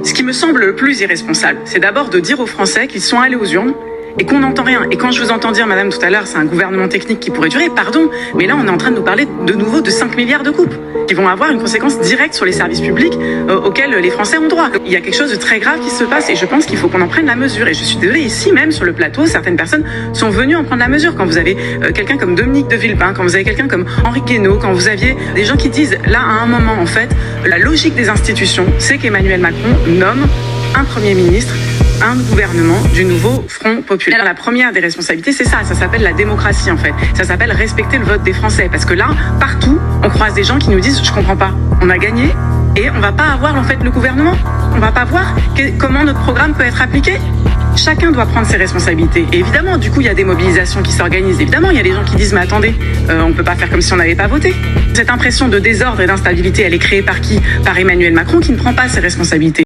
Ce qui me semble le plus irresponsable, c'est d'abord de dire aux Français qu'ils sont allés aux urnes et qu'on n'entend rien. Et quand je vous entends dire, madame, tout à l'heure, c'est un gouvernement technique qui pourrait durer, pardon, mais là, on est en train de nous parler de nouveau de 5 milliards de coupes qui vont avoir une conséquence directe sur les services publics auxquels les Français ont droit. Il y a quelque chose de très grave qui se passe et je pense qu'il faut qu'on en prenne la mesure. Et je suis désolée, ici même, sur le plateau, certaines personnes sont venues en prendre la mesure. Quand vous avez quelqu'un comme Dominique de Villepin, quand vous avez quelqu'un comme Henri Guénaud, quand vous aviez des gens qui disent, là, à un moment, en fait, la logique des institutions, c'est qu'Emmanuel Macron nomme un Premier ministre, un gouvernement du nouveau Front populaire. La première des responsabilités, c'est ça s'appelle la démocratie en fait. Ça s'appelle respecter le vote des Français. Parce que là, partout, on croise des gens qui nous disent « je comprends pas, on a gagné et on va pas avoir en fait le gouvernement. On va pas voir comment notre programme peut être appliqué ». Chacun doit prendre ses responsabilités. Et évidemment, du coup, il y a des mobilisations qui s'organisent. Évidemment, il y a des gens qui disent « mais attendez, on peut pas faire comme si on n'avait pas voté ». Cette impression de désordre et d'instabilité, elle est créée par qui? Par Emmanuel Macron qui ne prend pas ses responsabilités.